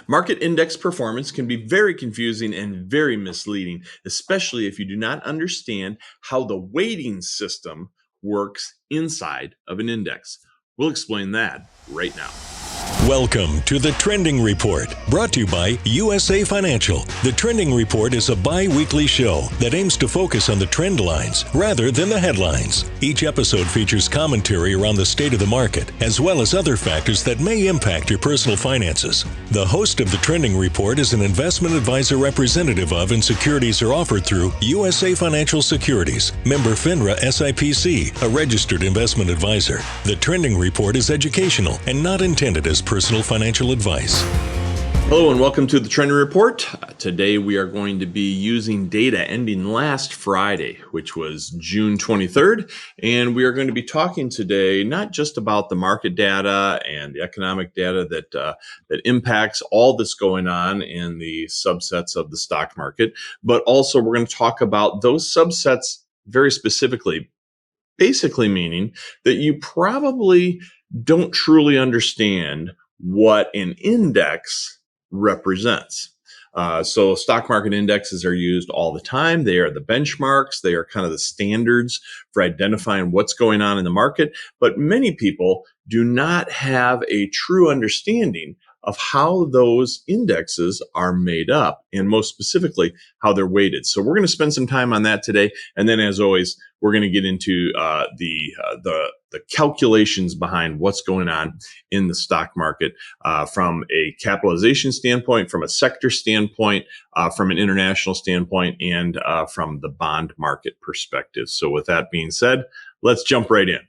Market index performance can be very confusing and very misleading, especially if you do not understand how the weighting system works inside of an index. We'll explain that right now. Welcome to the Trending Report, brought to you by USA Financial. The Trending Report is a bi-weekly show that aims to focus on the trend lines rather than the headlines. Each episode features commentary around the state of the market, as well as other factors that may impact your personal finances. The host of the Trending Report is an investment advisor representative of and securities are offered through USA Financial Securities, member FINRA SIPC, a registered investment advisor. The Trending Report is educational and not intended as personal financial advice. Hello and welcome to the Trending Report. Today we are going to be using data ending last Friday, which was June 23rd. And we are going to be talking today not just about the market data and the economic data that impacts all that's going on in the subsets of the stock market, but also we're going to talk about those subsets very specifically, basically meaning that you probably don't truly understand what an index represents. So stock market indexes are used all the time. They are the benchmarks. They are kind of the standards for identifying what's going on in the market. But many people do not have a true understanding of how those indexes are made up, and most specifically, how they're weighted. So we're going to spend some time on that today. And then, as always, we're going to get into the calculations behind what's going on in the stock market from a capitalization standpoint, from a sector standpoint, from an international standpoint, and from the bond market perspective. So with that being said, let's jump right in.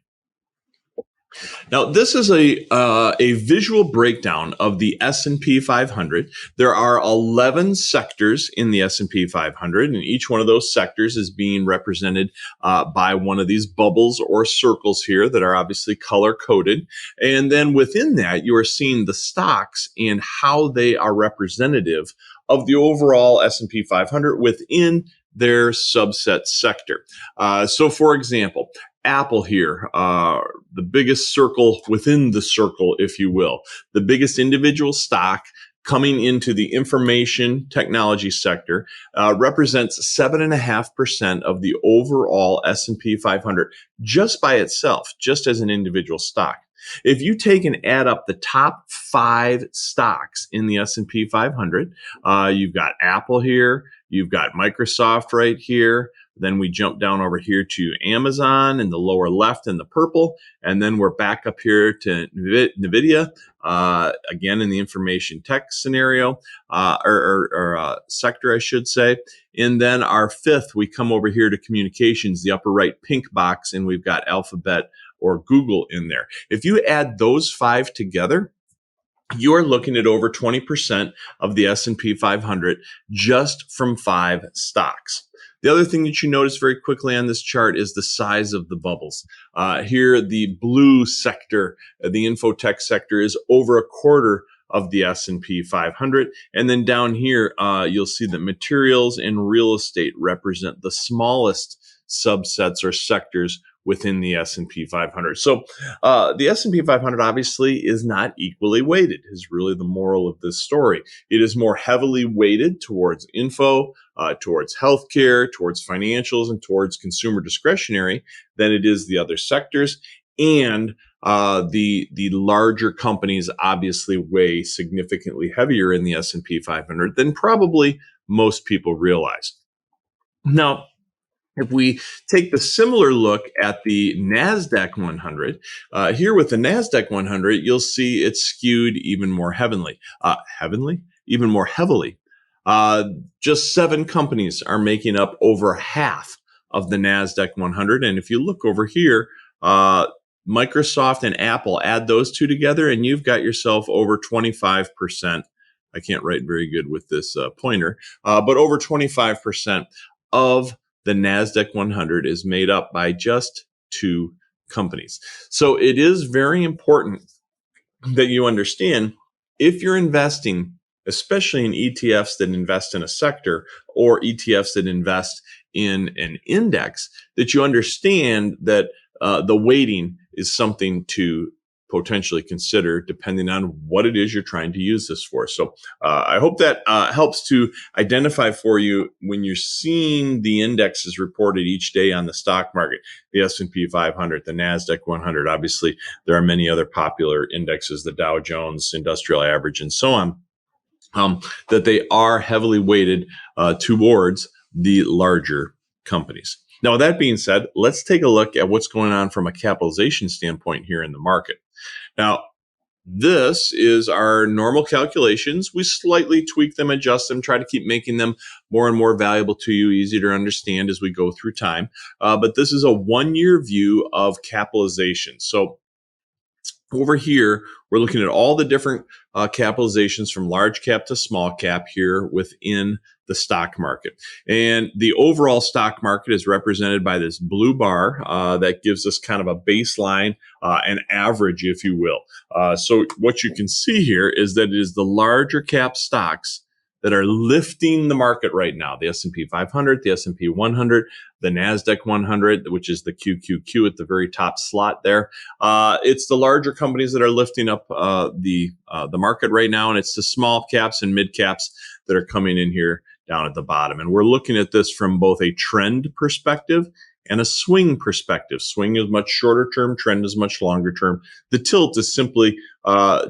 Now, this is a visual breakdown of the S&P 500. There are 11 sectors in the S&P 500, and each one of those sectors is being represented by one of these bubbles or circles here that are obviously color-coded. And then within that, you are seeing the stocks and how they are representative of the overall S&P 500 within their subset sector. So, for example, Apple here, the biggest circle within the circle, if you will, the biggest individual stock coming into the information technology sector represents 7.5% of the overall S&P 500 just by itself, just as an individual stock. If you take and add up the top 5 stocks in the S&P 500, you've got Apple here, you've got Microsoft right here. Then we jump down over here to Amazon in the lower left in the purple. And then we're back up here to NVIDIA, again in the information tech scenario, or sector, I should say. And then our 5th, we come over here to communications, the upper right pink box, and we've got Alphabet or Google in there. If you add those 5 together, you are looking at over 20% of the S&P 500 just from 5 stocks. The other thing that you notice very quickly on this chart is the size of the bubbles. Here, the blue sector, the infotech sector, is over a quarter of the S&P 500. And then down here, you'll see that materials and real estate represent the smallest subsets or sectors within the S&P 500. So the S&P 500 obviously is not equally weighted, is really the moral of this story. It is more heavily weighted towards info, towards healthcare, towards financials, and towards consumer discretionary than it is the other sectors. And the larger companies obviously weigh significantly heavier in the S&P 500 than probably most people realize. Now, if we take the similar look at the NASDAQ 100, here with the NASDAQ 100, you'll see it's skewed even more even more heavily. Just 7 companies are making up over half of the NASDAQ 100. And if you look over here, Microsoft and Apple, add those two together, and you've got yourself over 25%. I can't write very good with this pointer, but over 25% of the NASDAQ 100 is made up by just 2 companies. So it is very important that you understand if you're investing, especially in ETFs that invest in a sector or ETFs that invest in an index, that you understand that the weighting is something to potentially consider depending on what it is you're trying to use this for. So I hope that helps to identify for you when you're seeing the indexes reported each day on the stock market, the S&P 500, the NASDAQ 100. Obviously, there are many other popular indexes, the Dow Jones Industrial Average, and so on, that they are heavily weighted towards the larger companies. Now, with that being said, let's take a look at what's going on from a capitalization standpoint here in the market. Now, this is our normal calculations. We slightly tweak them, adjust them, try to keep making them more and more valuable to you, easy to understand as we go through time. But this is a 1-year view of capitalization. So over here, we're looking at all the different capitalizations from large cap to small cap here within the stock market. And the overall stock market is represented by this blue bar that gives us kind of a baseline, an average, if you will. So what you can see here is that it is the larger cap stocks that are lifting the market right now. The S&P 500, the S&P 100, the NASDAQ 100, which is the QQQ at the very top slot there. It's the larger companies that are lifting up the market right now, and it's the small caps and mid caps that are coming in here down at the bottom. And we're looking at this from both a trend perspective and a swing perspective. Swing is much shorter term, trend is much longer term. The tilt is simply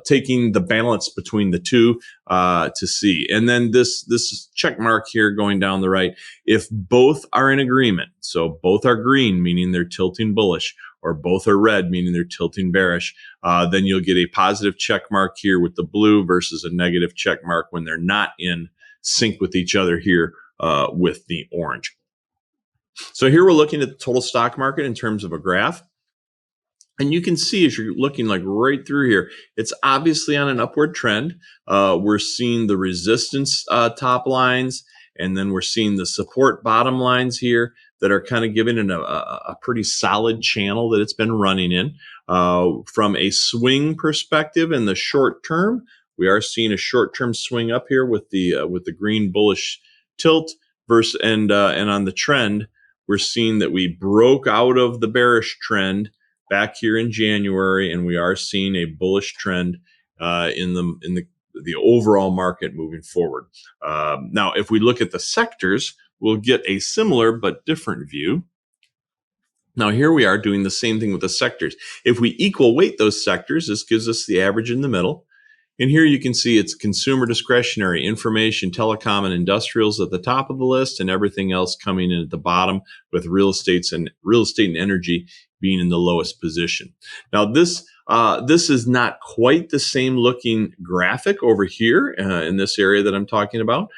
taking the balance between the two to see. And then this check mark here going down the right, if both are in agreement, so both are green, meaning they're tilting bullish, or both are red, meaning they're tilting bearish, then you'll get a positive check mark here with the blue versus a negative check mark when they're not in sync with each other here with the orange. So here we're looking at the total stock market in terms of a graph. And you can see as you're looking like right through here, it's obviously on an upward trend. We're seeing the resistance top lines, and then we're seeing the support bottom lines here that are kind of giving it a pretty solid channel that it's been running in. From a swing perspective in the short term, we are seeing a short-term swing up here with the green bullish tilt versus and on the trend, we're seeing that we broke out of the bearish trend back here in January, and we are seeing a bullish trend in the overall market moving forward. Now, if we look at the sectors, we'll get a similar but different view. Now, here we are doing the same thing with the sectors. If we equal weight those sectors, this gives us the average in the middle. And here you can see it's consumer discretionary, information, telecom, and industrials at the top of the list, and everything else coming in at the bottom, with real estate and energy being in the lowest position. Now, this is not quite the same looking graphic over here in this area that I'm talking about,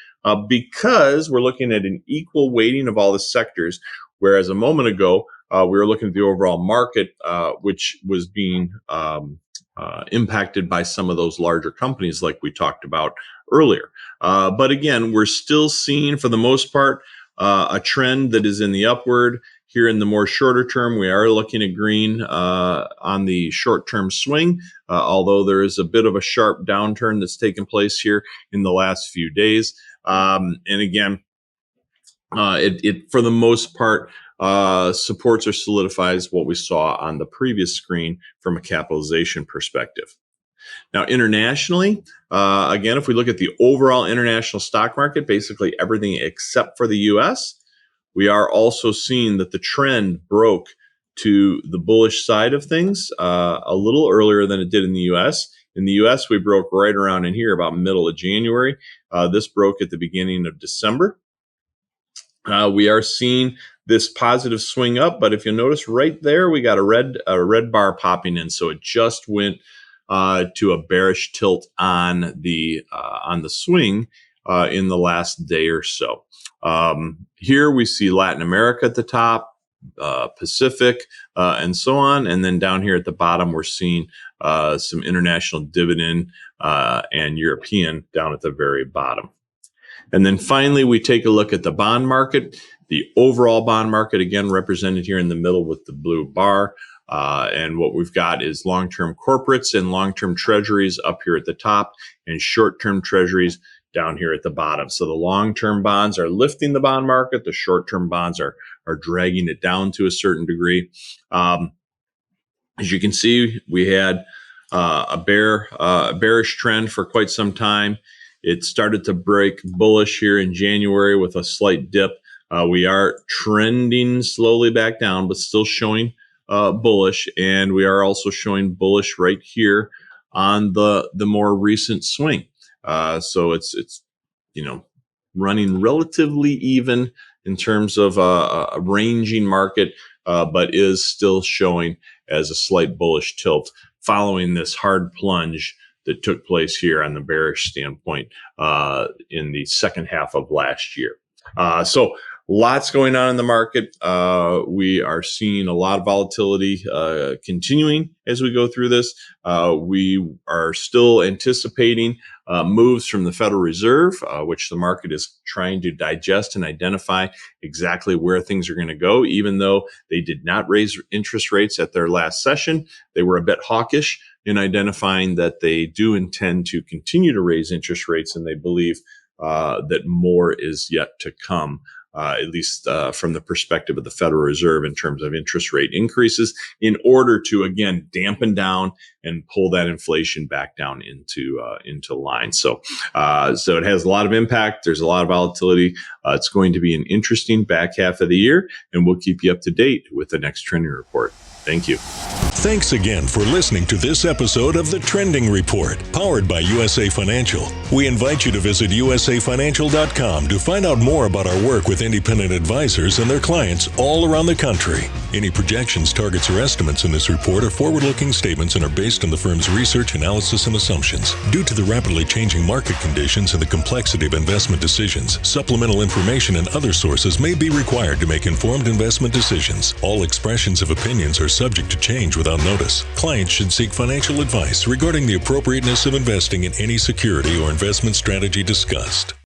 because we're looking at an equal weighting of all the sectors, whereas a moment ago we were looking at the overall market, which was being impacted by some of those larger companies like we talked about earlier. But again, we're still seeing, for the most part, a trend that is in the upward. Here in the more shorter term, we are looking at green on the short-term swing, although there is a bit of a sharp downturn that's taken place here in the last few days. And again, it for the most part supports or solidifies what we saw on the previous screen from a capitalization perspective. Now, internationally, again, if we look at the overall international stock market, basically everything except for the U.S., we are also seeing that the trend broke to the bullish side of things a little earlier than it did in the U.S. In the U.S., we broke right around in here about middle of January. This broke at the beginning of December. We are seeing this positive swing up, but if you notice right there, we got a red bar popping in, so it just went to a bearish tilt on the swing in the last day or so. Here we see Latin America at the top, Pacific, and so on, and then down here at the bottom, we're seeing some international dividend and European down at the very bottom. And then finally, we take a look at the bond market. The overall bond market, again, represented here in the middle with the blue bar. And what we've got is long-term corporates and long-term treasuries up here at the top, and short-term treasuries down here at the bottom. So the long-term bonds are lifting the bond market. The short-term bonds are dragging it down to a certain degree. As you can see, we had a bearish trend for quite some time. It started to break bullish here in January with a slight dip. We are trending slowly back down, but still showing bullish, and we are also showing bullish right here on the more recent swing. So it's running relatively even in terms of a ranging market, but is still showing as a slight bullish tilt following this hard plunge that took place here on the bearish standpoint in the second half of last year. So lots going on in the market. We are seeing a lot of volatility continuing as we go through this. We are still anticipating moves from the Federal Reserve, which the market is trying to digest and identify exactly where things are going to go. Even though they did not raise interest rates at their last session, they were a bit hawkish in identifying that they do intend to continue to raise interest rates, and they believe that more is yet to come. At least from the perspective of the Federal Reserve in terms of interest rate increases, in order to, again, dampen down and pull that inflation back down into line. So it has a lot of impact. There's a lot of volatility. It's going to be an interesting back half of the year, and we'll keep you up to date with the next trending report. Thank you. Thanks again for listening to this episode of The Trending Report, powered by USA Financial. We invite you to visit usafinancial.com to find out more about our work with independent advisors and their clients all around the country. Any projections, targets, or estimates in this report are forward-looking statements and are based on the firm's research, analysis, and assumptions. Due to the rapidly changing market conditions and the complexity of investment decisions, supplemental information and other sources may be required to make informed investment decisions. All expressions of opinions are subject to change without notice. Clients should seek financial advice regarding the appropriateness of investing in any security or investment strategy discussed.